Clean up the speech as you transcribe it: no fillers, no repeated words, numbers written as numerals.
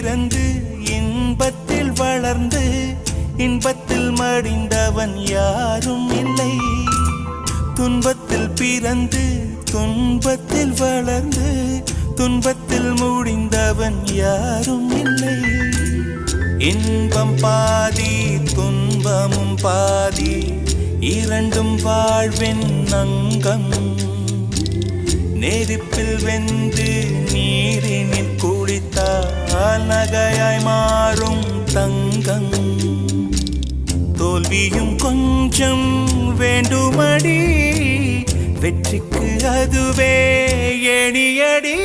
பிறந்து இன்பத்தில் வளர்ந்து இன்பத்தில் மடிந்தவன் யாரும் இல்லை. துன்பத்தில் பிறந்து துன்பத்தில் வளர்ந்து துன்பத்தில் முடிந்தவன் யாரும் இல்லை. இன்பம் பாதி துன்பமும் பாதி இரண்டும் வாழ்வின் அங்கம். நெருப்பில் வெந்து நீரினில் குளித்தால் நகையாய் மாறும் தங்கம். தோல்வியும் கொஞ்சம் வேண்டுமடி, வெற்றிக்கு அதுவே எணியடி.